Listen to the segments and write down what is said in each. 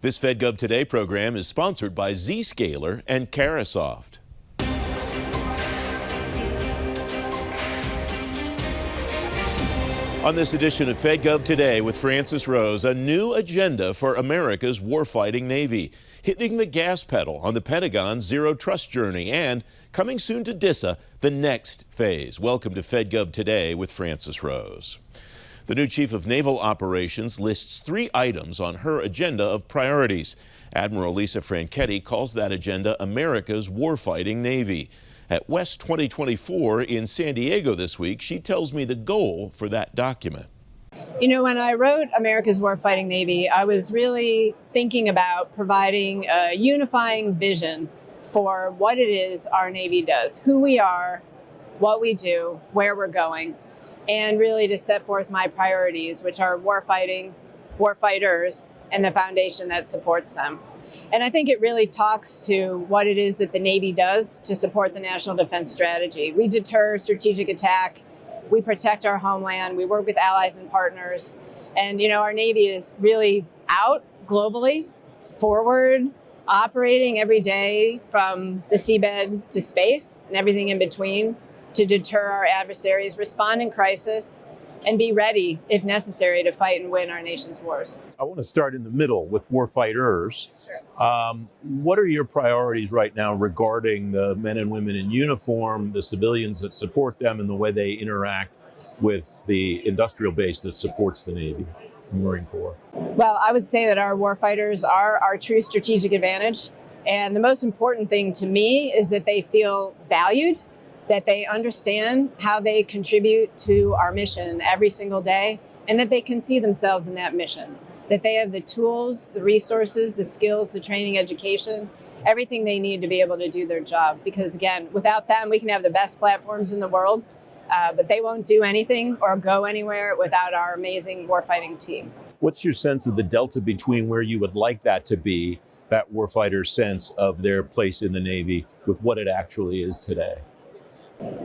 This FedGov Today program is sponsored by Zscaler and Carasoft. On this edition of FedGov Today with Francis Rose, a new agenda for America's warfighting Navy, hitting the gas pedal on the Pentagon's zero trust journey, and coming soon to DISA, the next phase. Welcome to FedGov Today with Francis Rose. The new Chief of Naval Operations lists 3 items on her agenda of priorities. Admiral Lisa Franchetti calls that agenda America's warfighting Navy. At West 2024 in San Diego this week, she tells me the goal for that document. You know, when I wrote America's Warfighting Navy, I was really thinking about providing a unifying vision for what it is our Navy does, who we are, what we do, where we're going, and really to set forth my priorities, which are warfighting, warfighters, and the foundation that supports them. And I think it really talks to what it is that the Navy does to support the national defense strategy. We deter strategic attack, we protect our homeland, we work with allies and partners, and you know, our Navy is really out globally, forward, operating every day from the seabed to space and everything in between to deter our adversaries, respond in crisis, and be ready, if necessary, to fight and win our nation's wars. I want to start in the middle with warfighters. Sure. What are your priorities right now regarding the men and women in uniform, the civilians that support them, and the way they interact with the industrial base that supports the Navy and Marine Corps? Well, I would say that our warfighters are our true strategic advantage. And the most important thing to me is that they feel valued, that they understand how they contribute to our mission every single day, and that they can see themselves in that mission, that they have the tools, the resources, the skills, the training, education, everything they need to be able to do their job. Because again, without them, we can have the best platforms in the world, but they won't do anything or go anywhere without our amazing warfighting team. What's your sense of the delta between where you would like that to be, that warfighter sense of their place in the Navy, with what it actually is today?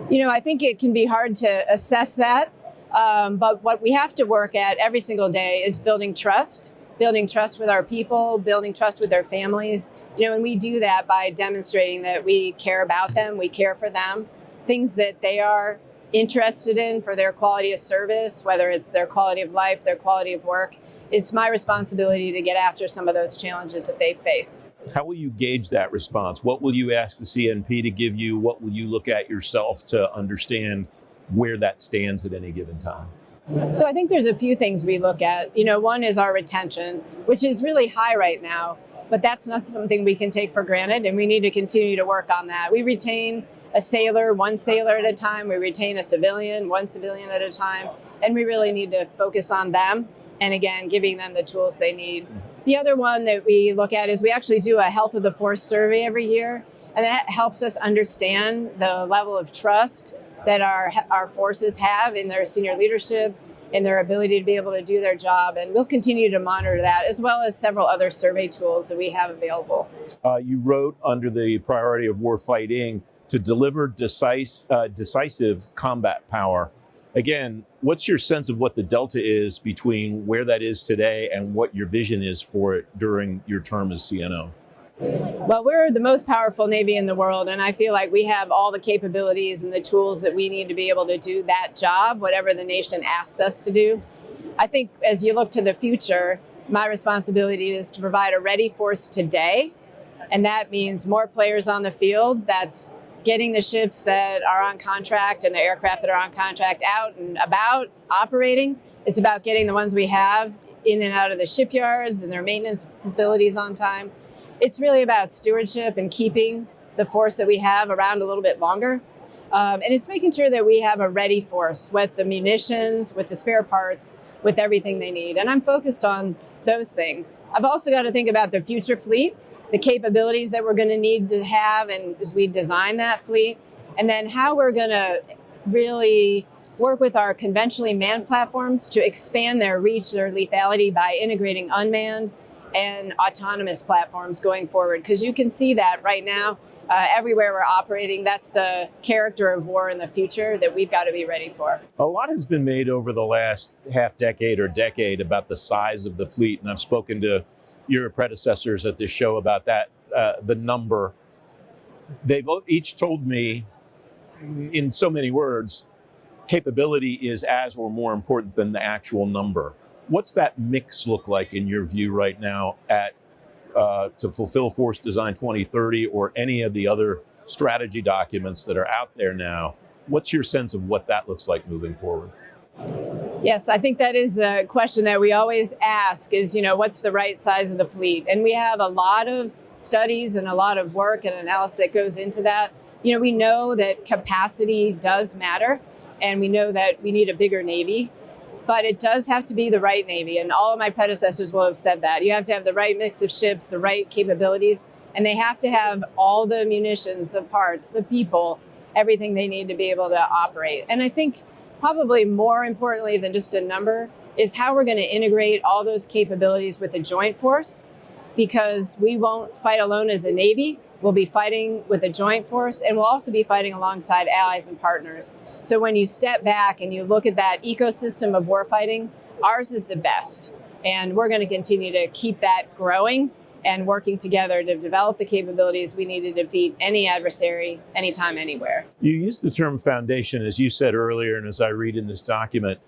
You know, I think it can be hard to assess that, but what we have to work at every single day is building trust with our people, building trust with their families. You know, and we do that by demonstrating that we care about them, we care for them, things that they are interested in for their quality of service, whether it's their quality of life, their quality of work. It's my responsibility to get after some of those challenges that they face. How will you gauge that response? What will you ask the CNP to give you? What will you look at yourself to understand where that stands at any given time? So I think there's a few things we look at. You know, one is our retention, which is really high right now, but that's not something we can take for granted, and we need to continue to work on that. We retain a sailor, one sailor at a time. We retain a civilian, one civilian at a time, and we really need to focus on them. And again, giving them the tools they need. The other one that we look at is we actually do a health of the force survey every year, and that helps us understand the level of trust that our forces have in their senior leadership, in their ability to be able to do their job. And we'll continue to monitor that, as well as several other survey tools that we have available. You wrote under the priority of warfighting to deliver decisive combat power. Again, what's your sense of what the delta is between where that is today and what your vision is for it during your term as CNO? Well, we're the most powerful Navy in the world, and I feel like we have all the capabilities and the tools that we need to be able to do that job, whatever the nation asks us to do. I think as you look to the future, my responsibility is to provide a ready force today, and that means more players on the field. That's getting the ships that are on contract and the aircraft that are on contract out and about operating. It's about getting the ones we have in and out of the shipyards and their maintenance facilities on time. It's really about stewardship and keeping the force that we have around a little bit longer. And it's making sure that we have a ready force with the munitions, with the spare parts, with everything they need. And I'm focused on those things. I've also got to think about the future fleet, the capabilities that we're going to need to have and as we design that fleet, and then how we're going to really work with our conventionally manned platforms to expand their reach, their lethality by integrating unmanned and autonomous platforms going forward. Because you can see that right now, everywhere we're operating, that's the character of war in the future that we've got to be ready for. A lot has been made over the last half decade or decade about the size of the fleet, and I've spoken to your predecessors at this show about that, the number. They've each told me in so many words, capability is as or more important than the actual number. What's that mix look like in your view right now to fulfill Force Design 2030 or any of the other strategy documents that are out there now? What's your sense of what that looks like moving forward? Yes, I think that is the question that we always ask is, what's the right size of the fleet? And we have a lot of studies and a lot of work and analysis that goes into that. We know that capacity does matter, and we know that we need a bigger Navy, but it does have to be the right Navy. And all of my predecessors will have said that. You have to have the right mix of ships, the right capabilities, and they have to have all the munitions, the parts, the people, everything they need to be able to operate. And I think probably more importantly than just a number is how we're going to integrate all those capabilities with the joint force, because we won't fight alone as a Navy. We'll be fighting with a joint force, and we'll also be fighting alongside allies and partners. So when you step back and you look at that ecosystem of warfighting, ours is the best. And we're going to continue to keep that growing and working together to develop the capabilities we need to defeat any adversary, anytime, anywhere. You used the term foundation, as you said earlier, and as I read in this document.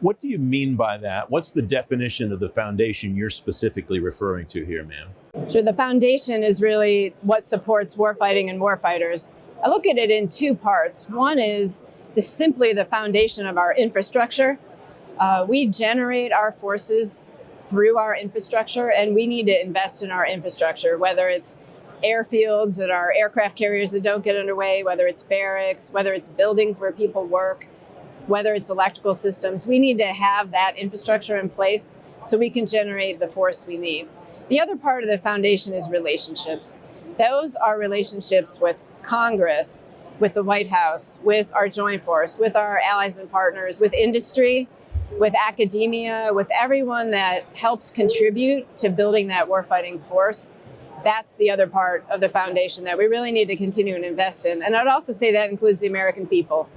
What do you mean by that? What's the definition of the foundation you're specifically referring to here, ma'am? Sure, the foundation is really what supports warfighting and warfighters. I look at it in two parts. One is simply the foundation of our infrastructure. We generate our forces through our infrastructure, and we need to invest in our infrastructure, whether it's airfields and our aircraft carriers that don't get underway, whether it's barracks, whether it's buildings where people work, whether it's electrical systems. We need to have that infrastructure in place so we can generate the force we need. The other part of the foundation is relationships. Those are relationships with Congress, with the White House, with our joint force, with our allies and partners, with industry, with academia, with everyone that helps contribute to building that warfighting force. That's the other part of the foundation that we really need to continue and invest in. And I'd also say that includes the American people.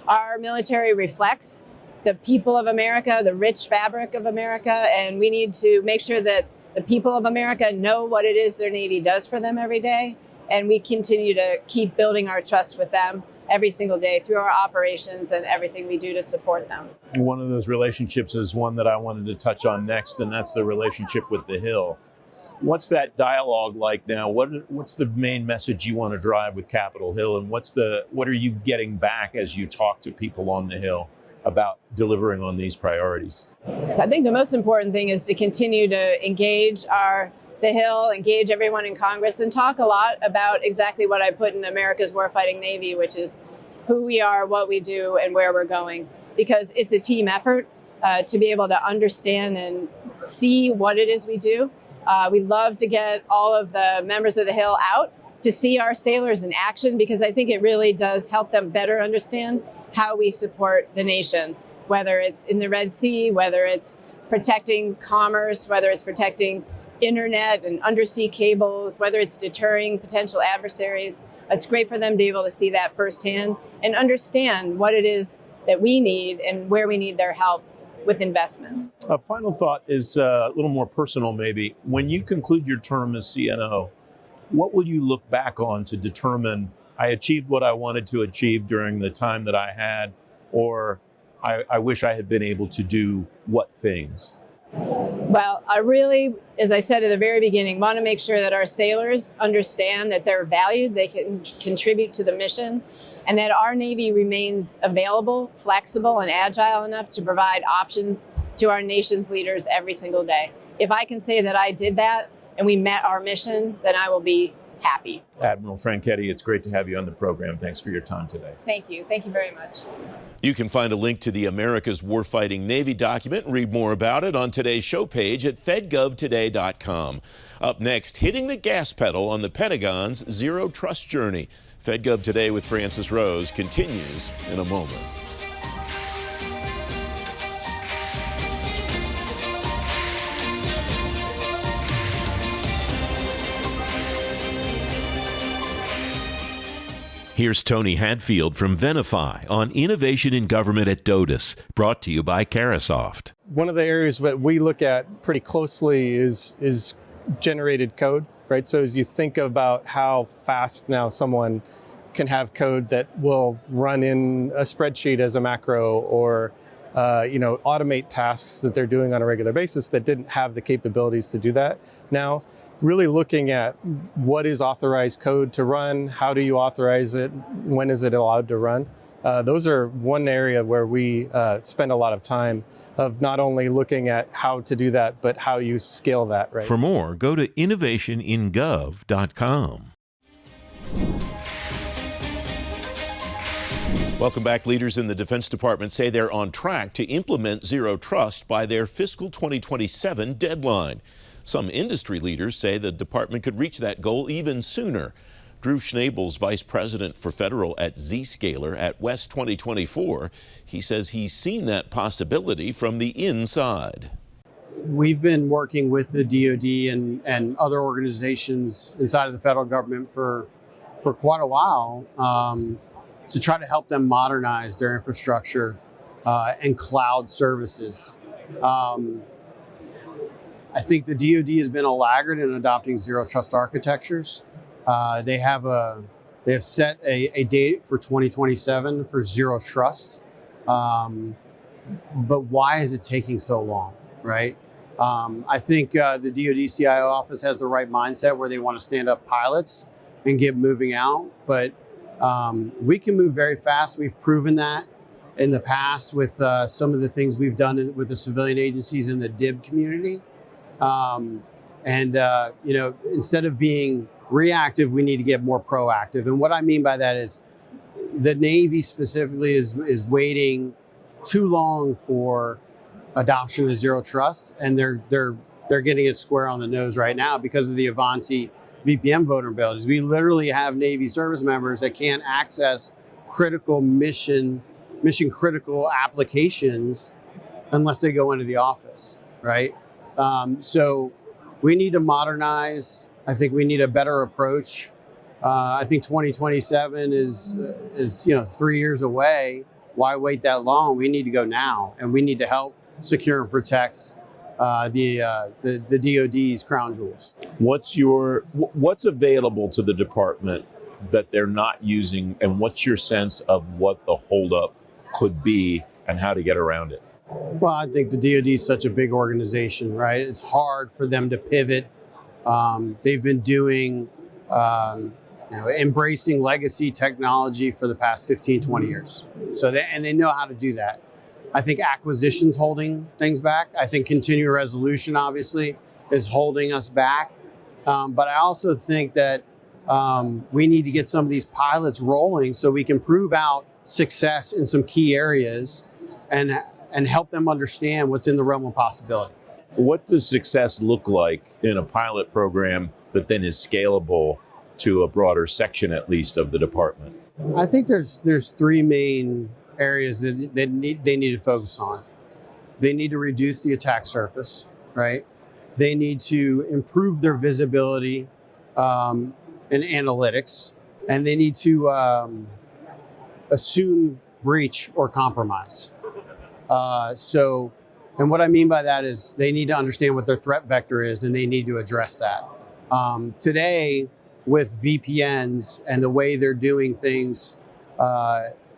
Our military reflects the people of America, the rich fabric of America, and we need to make sure that the people of America know what it is their Navy does for them every day, and we continue to keep building our trust with them every single day through our operations and everything we do to support them. One of those relationships is one that I wanted to touch on next, and that's the relationship with the Hill. What's that dialogue like now? What's the main message you want to drive with Capitol Hill, and what are you getting back as you talk to people on the Hill about delivering on these priorities? So I think the most important thing is to continue to engage the Hill, engage everyone in Congress, and talk a lot about exactly what I put in America's Warfighting Navy, which is who we are, what we do, and where we're going. Because it's a team effort to be able to understand and see what it is we do. We love to get all of the members of the Hill out to see our sailors in action, because I think it really does help them better understand how we support the nation, whether it's in the Red Sea, whether it's protecting commerce, whether it's protecting internet and undersea cables, whether it's deterring potential adversaries. It's great for them to be able to see that firsthand and understand what it is that we need and where we need their help with investments. A final thought is a little more personal, maybe. When you conclude your term as CNO, what will you look back on to determine I achieved what I wanted to achieve during the time that I had, or I wish I had been able to do what things? Well, I really, as I said at the very beginning, want to make sure that our sailors understand that they're valued, they can contribute to the mission, and that our Navy remains available, flexible, and agile enough to provide options to our nation's leaders every single day. If I can say that I did that and we met our mission, then I will be happy. Admiral Franchetti, it's great to have you on the program. Thanks for your time today. Thank you. Thank you very much. You can find a link to the America's Warfighting Navy document and read more about it on today's show page at fedgovtoday.com. Up next, hitting the gas pedal on the Pentagon's Zero Trust journey. FedGov Today with Francis Rose continues in a moment. Here's Tony Hadfield from Venify on innovation in government at DOTIS, brought to you by Carasoft. One of the areas that we look at pretty closely is generated code, right? So as you think about how fast now someone can have code that will run in a spreadsheet as a macro, or automate tasks that they're doing on a regular basis that didn't have the capabilities to do that. Now, really looking at what is authorized code to run, how do you authorize it, when is it allowed to run? Those are one area where we spend a lot of time of not only looking at how to do that, but how you scale that, right? For more, go to innovationingov.com. Welcome back. Leaders in the Defense Department say they're on track to implement zero trust by their fiscal 2027 deadline. Some industry leaders say the department could reach that goal even sooner. Drew Schnabel's vice president for federal at Zscaler at West 2024. He says he's seen that possibility from the inside. We've been working with the DoD and other organizations inside of the federal government for quite a while to try to help them modernize their infrastructure and cloud services. I think the DoD has been a laggard in adopting zero trust architectures. They have set a date for 2027 for zero trust, but why is it taking so long, right? I think the DoD CIO office has the right mindset where they want to stand up pilots and get moving out, but we can move very fast. We've proven that in the past with some of the things we've done with the civilian agencies in the DIB community. Instead of being reactive, we need to get more proactive. And what I mean by that is the Navy specifically is waiting too long for adoption of zero trust, and they're getting it square on the nose right now because of the Avanti VPN vulnerabilities. We literally have Navy service members that can't access critical mission critical applications unless they go into the office, right? So we need to modernize. I think we need a better approach. I think 2027 is 3 years away. Why wait that long? We need to go now, and we need to help secure and protect the DoD's crown jewels. What's available to the department that they're not using, and what's your sense of what the holdup could be and how to get around it? Well, I think the DoD is such a big organization, right? It's hard for them to pivot. They've been doing, embracing legacy technology for the past 15, 20 years. So they know how to do that. I think acquisition's holding things back. I think continuing resolution, obviously, is holding us back. But I also think that we need to get some of these pilots rolling so we can prove out success in some key areas and help them understand what's in the realm of possibility. What does success look like in a pilot program that then is scalable to a broader section, at least, of the department? I think there's three main areas that they need to focus on. They need to reduce the attack surface, right? They need to improve their visibility and analytics, and they need to assume breach or compromise. And what I mean by that is they need to understand what their threat vector is, and they need to address that. Today, with VPNs and the way they're doing things,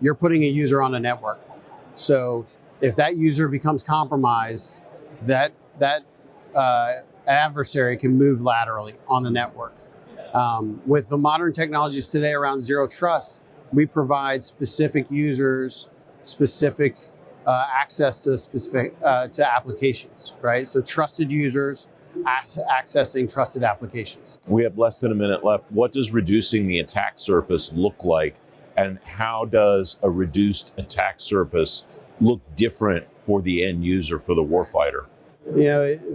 you're putting a user on a network. So if that user becomes compromised, that adversary can move laterally on the network. With the modern technologies today around zero trust, we provide specific users, specific access to to applications, right? So trusted users accessing trusted applications. We have less than a minute left. What does reducing the attack surface look like, and how does a reduced attack surface look different for the end user, for the warfighter?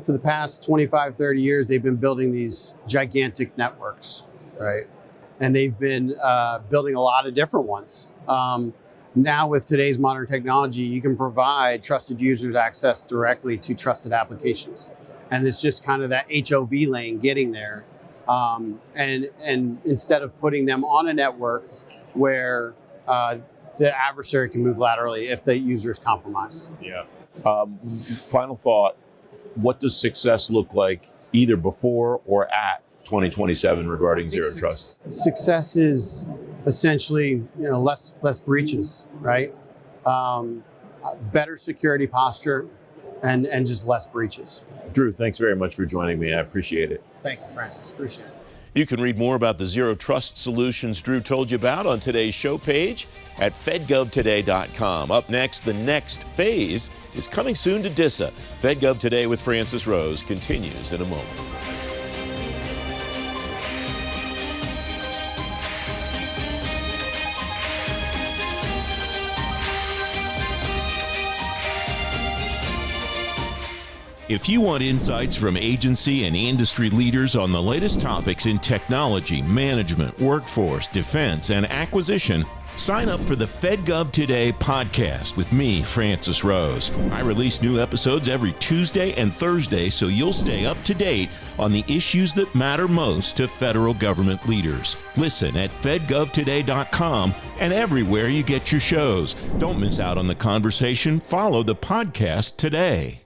For the past 25, 30 years, they've been building these gigantic networks, right? And they've been building a lot of different ones. Now with today's modern technology, you can provide trusted users access directly to trusted applications. And it's just kind of that HOV lane getting there. And instead of putting them on a network where the adversary can move laterally if the user is compromised. Yeah. Final thought, what does success look like either before or at 2027 regarding zero trust? Success is essentially, less breaches, right? Better security posture, and just less breaches. Drew, thanks very much for joining me. I appreciate it. Thank you, Francis. Appreciate it. You can read more about the zero trust solutions Drew told you about on today's show page at fedgovtoday.com. Up next, the next phase is coming soon to DISA. FedGov Today with Francis Rose continues in a moment. If you want insights from agency and industry leaders on the latest topics in technology, management, workforce, defense, and acquisition, sign up for the FedGov Today podcast with me, Francis Rose. I release new episodes every Tuesday and Thursday, so you'll stay up to date on the issues that matter most to federal government leaders. Listen at fedgovtoday.com and everywhere you get your shows. Don't miss out on the conversation. Follow the podcast today.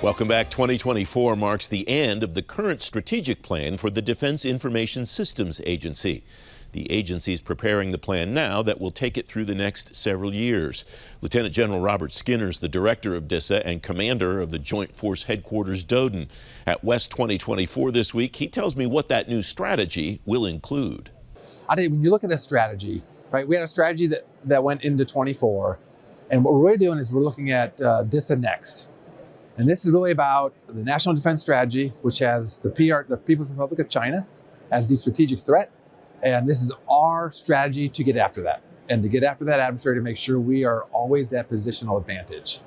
Welcome back. 2024 marks the end of the current strategic plan for the Defense Information Systems Agency. The agency is preparing the plan now that will take it through the next several years. Lieutenant General Robert Skinner is the director of DISA and commander of the Joint Force Headquarters Doden. At West 2024 this week, he tells me what that new strategy will include. I think when you look at this strategy, right, we had a strategy that went into 24, and what we're really doing is we're looking at DISA Next. And this is really about the National Defense Strategy, which has the People's Republic of China as the strategic threat. And this is our strategy to get after that, and to get after that adversary to make sure we are always at positional advantage.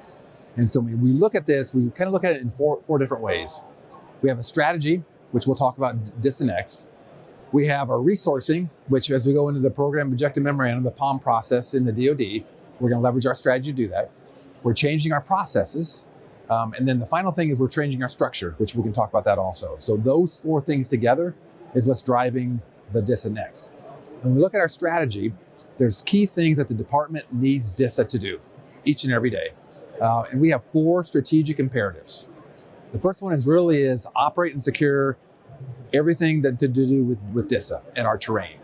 And so when we look at this, we kind of look at it in four different ways. We have a strategy, which we'll talk about DISA Next. We have our resourcing, which as we go into the program objective memorandum, the POM process in the DoD, we're going to leverage our strategy to do that. We're changing our processes. And then the final thing is we're changing our structure, which we can talk about that also. So those four things together is what's driving the DISA Next. When we look at our strategy, there's key things that the department needs DISA to do each and every day. And we have four strategic imperatives. The first one is operate and secure everything that to do with DISA and our terrain.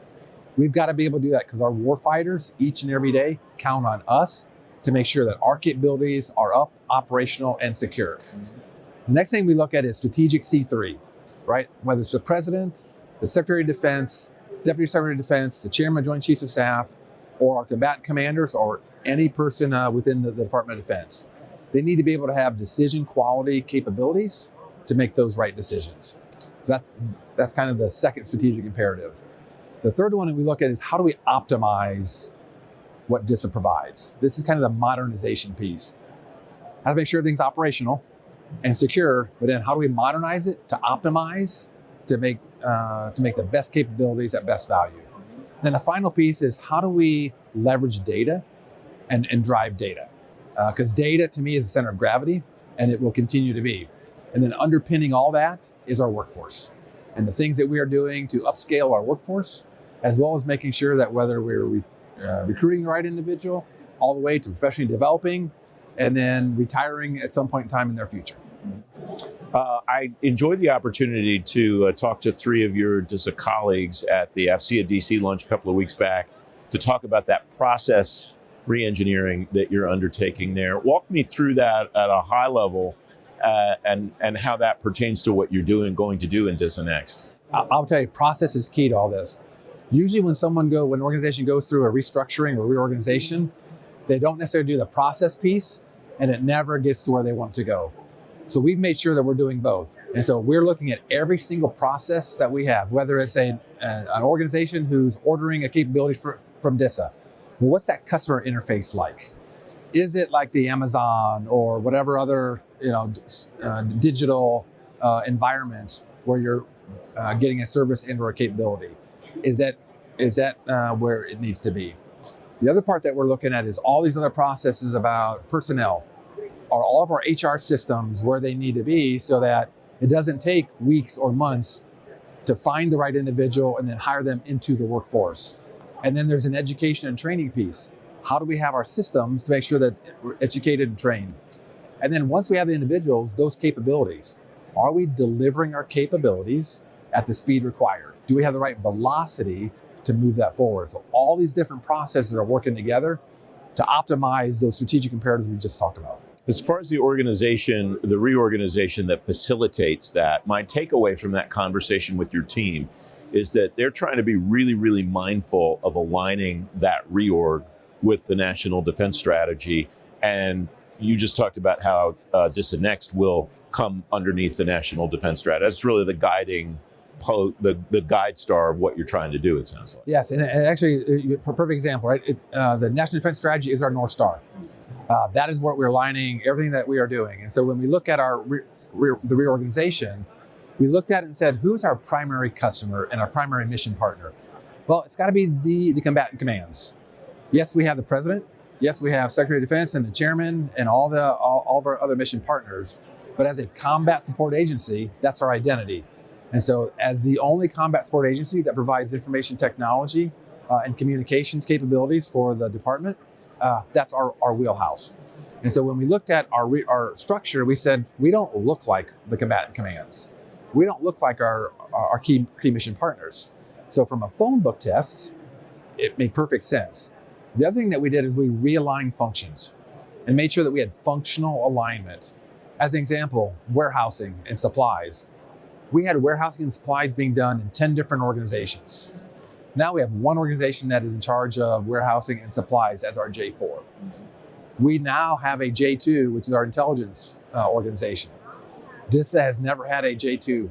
We've got to be able to do that because our warfighters each and every day count on us to make sure that our capabilities are up, operational, and secure. The next thing we look at is strategic C3, right? Whether it's the president, the Secretary of Defense, Deputy Secretary of Defense, the Chairman of Joint Chiefs of Staff, or our combatant commanders, or any person within the Department of Defense. They need to be able to have decision quality capabilities to make those right decisions. So that's kind of the second strategic imperative. The third one that we look at is how do we optimize what DISA provides. This is kind of the modernization piece. How to make sure everything's operational and secure, but then how do we modernize it to optimize, to make the best capabilities at best value. Then the final piece is how do we leverage data and drive data? Because data to me is the center of gravity, and it will continue to be. And then underpinning all that is our workforce and the things that we are doing to upscale our workforce, as well as making sure that whether we're recruiting the right individual, all the way to professionally developing, and then retiring at some point in time in their future. I enjoyed the opportunity to talk to three of your DISA colleagues at the AFCEA DC lunch a couple of weeks back to talk about that process re-engineering that you're undertaking there. Walk me through that at a high level and how that pertains to what you're going to do in DISA Next. I'll tell you, process is key to all this. Usually when an organization goes through a restructuring or reorganization, they don't necessarily do the process piece, and it never gets to where they want to go. So we've made sure that we're doing both. And so we're looking at every single process that we have, whether it's an organization who's ordering a capability from DISA. Well, what's that customer interface like? Is it like the Amazon or whatever other digital environment where you're getting a service into a capability? Is that where it needs to be? The other part that we're looking at is all these other processes about personnel. Are all of our HR systems where they need to be so that it doesn't take weeks or months to find the right individual and then hire them into the workforce? And then there's an education and training piece. How do we have our systems to make sure that we're educated and trained? And then once we have the individuals, those capabilities, are we delivering our capabilities at the speed required? Do we have the right velocity to move that forward? So all these different processes are working together to optimize those strategic imperatives we just talked about. As far as the organization, the reorganization that facilitates that, my takeaway from that conversation with your team is that they're trying to be really, really mindful of aligning that reorg with the national defense strategy. And you just talked about how DISA Next will come underneath the national defense strategy. That's really the guiding, the guide star of what you're trying to do, it sounds like. Yes, and actually, a perfect example, right? The national defense strategy is our North Star. That is what we're aligning everything that we are doing. And so when we look at the reorganization, we looked at it and said, who's our primary customer and our primary mission partner? Well, it's got to be the combatant commands. Yes, we have the president. Yes, we have Secretary of Defense and the chairman and all of our other mission partners. But as a combat support agency, that's our identity. And so as the only combat support agency that provides information technology and communications capabilities for the department, that's our wheelhouse. And so when we looked at our structure, we said, we don't look like the combatant commands. We don't look like our key mission partners. So from a phone book test, it made perfect sense. The other thing that we did is we realigned functions and made sure that we had functional alignment. As an example, warehousing and supplies. We had warehousing and supplies being done in 10 different organizations. Now we have one organization that is in charge of warehousing and supplies as our J4. We now have a J2, which is our intelligence organization. DISA has never had a J2.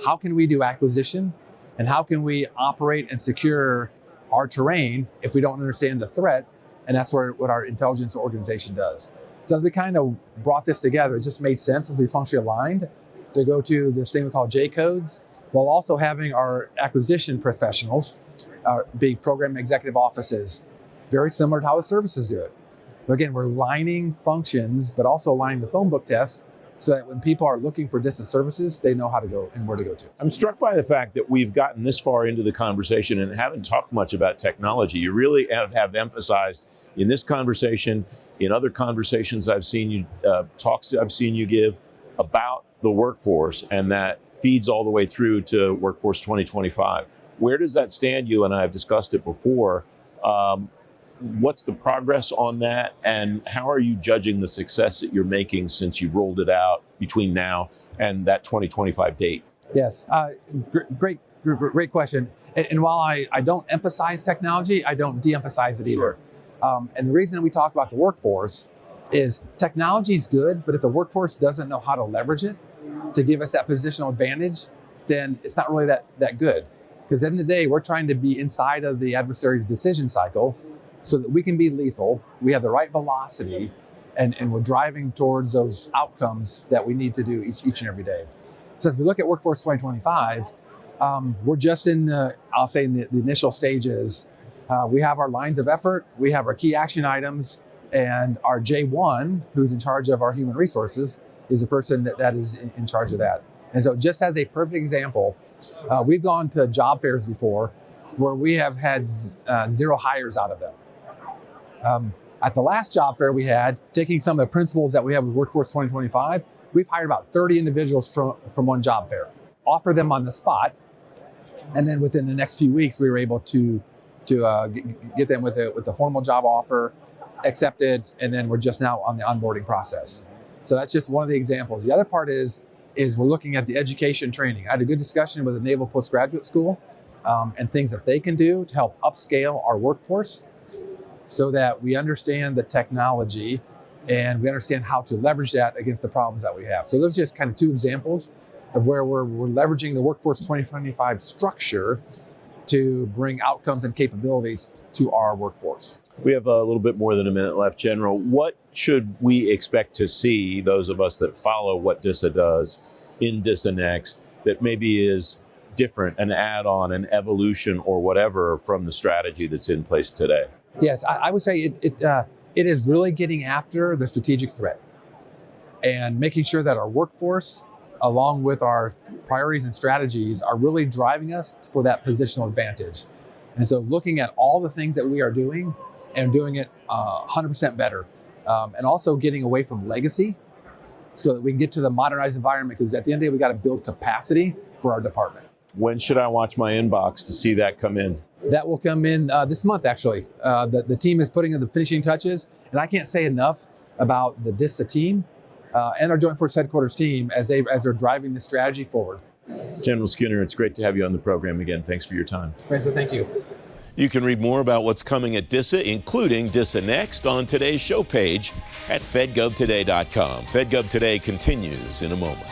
How can we do acquisition? And how can we operate and secure our terrain if we don't understand the threat? And that's what our intelligence organization does. So as we kind of brought this together, it just made sense as we functionally aligned to go to this thing we call J codes, while also having our acquisition professionals be program executive offices, very similar to how the services do it. But again, we're aligning functions, but also aligning the phone book test so that when people are looking for DISA services, they know how to go and where to go to. I'm struck by the fact that we've gotten this far into the conversation and haven't talked much about technology. You really have emphasized in this conversation, in other conversations I've seen you, talks I've seen you give about the workforce, and that feeds all the way through to Workforce 2025. Where does that stand? You and I have discussed it before. What's the progress on that, and how are you judging the success that you're making since you've rolled it out between now and that 2025 date? Yes, great question. And while I don't emphasize technology, I don't de-emphasize it either. Sure. And the reason we talk about the workforce is technology is good, but if the workforce doesn't know how to leverage it to give us that positional advantage, then it's not really that good. Because at the end of the day, we're trying to be inside of the adversary's decision cycle so that we can be lethal, we have the right velocity, and we're driving towards those outcomes that we need to do each and every day. So as we look at Workforce 2025, we're just in the initial stages. We have our lines of effort, we have our key action items, and our J1, who's in charge of our human resources, is the person that is in charge of that. And so just as a perfect example, we've gone to job fairs before where we have had 0 hires out of them. At the last job fair we had, taking some of the principles that we have with Workforce 2025, we've hired about 30 individuals from one job fair, offer them on the spot, and then within the next few weeks, we were able to get them with a formal job offer, accepted, and then we're just now on the onboarding process. So that's just one of the examples. The other part is we're looking at the education training. I had a good discussion with the Naval Postgraduate School and things that they can do to help upscale our workforce so that we understand the technology and we understand how to leverage that against the problems that we have. So those are just kind of 2 examples of where we're leveraging the Workforce 2025 structure to bring outcomes and capabilities to our workforce. We have a little bit more than a minute left, General. What should we expect to see, those of us that follow what DISA does in DISA Next, that maybe is different, an add-on, an evolution, or whatever from the strategy that's in place today? Yes, I would say it is really getting after the strategic threat and making sure that our workforce, along with our priorities and strategies, are really driving us for that positional advantage. And so looking at all the things that we are doing and doing it 100% better. and also getting away from legacy so that we can get to the modernized environment, because at the end of the day, we got to build capacity for our department. When should I watch my inbox to see that come in? That will come in this month, actually. The team is putting in the finishing touches, and I can't say enough about the DISA team and our Joint Force Headquarters team as they're driving the strategy forward. General Skinner, it's great to have you on the program again. Thanks for your time. Francis, thank you. You can read more about what's coming at DISA, including DISA Next, on today's show page at fedgovtoday.com. FedGov Today continues in a moment.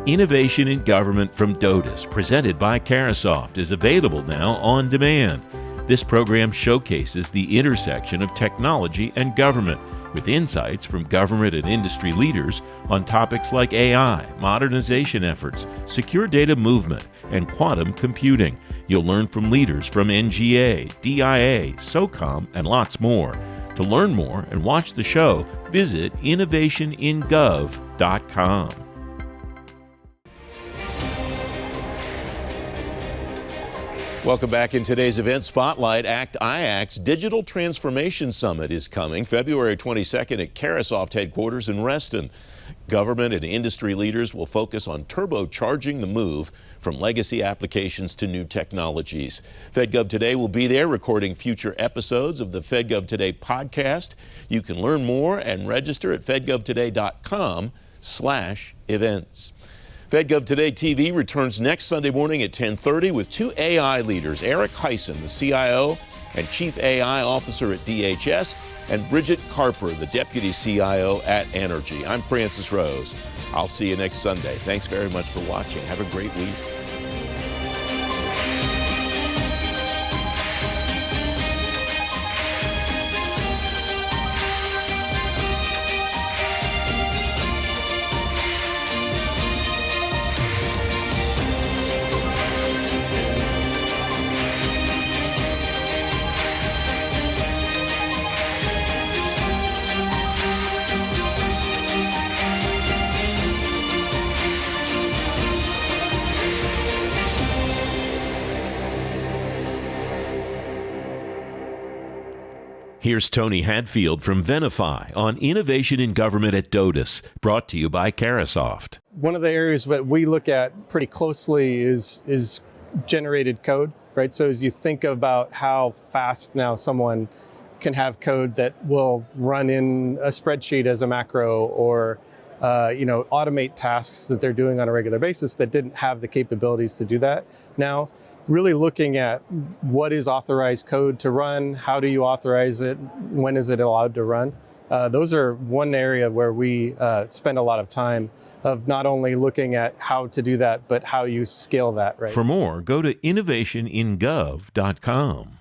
Innovation in Government from DOTIS, presented by Carasoft, is available now on demand. This program showcases the intersection of technology and government, with insights from government and industry leaders on topics like AI, modernization efforts, secure data movement, and quantum computing. You'll learn from leaders from NGA, DIA, SOCOM, and lots more. To learn more and watch the show, visit innovationingov.com. Welcome back. In today's event spotlight, ACT-IACT's Digital Transformation Summit is coming February 22nd at Carasoft headquarters in Reston. Government and industry leaders will focus on turbocharging the move from legacy applications to new technologies. FedGov Today will be there recording future episodes of the FedGov Today podcast. You can learn more and register at fedgovtoday.com/events. FedGov Today TV returns next Sunday morning at 10:30 with two AI leaders, Eric Hyson, the CIO and Chief AI Officer at DHS, and Bridget Carper, the Deputy CIO at Energy. I'm Francis Rose. I'll see you next Sunday. Thanks very much for watching. Have a great week. Here's Tony Hadfield from Venify on Innovation in Government at DOTIS, brought to you by Carasoft. One of the areas that we look at pretty closely is generated code, right? So as you think about how fast now someone can have code that will run in a spreadsheet as a macro, or automate tasks that they're doing on a regular basis that didn't have the capabilities to do that. Now, really looking at what is authorized code to run, how do you authorize it, when is it allowed to run? Those are one area where we spend a lot of time of not only looking at how to do that, but how you scale that, right? For more, go to innovationingov.com.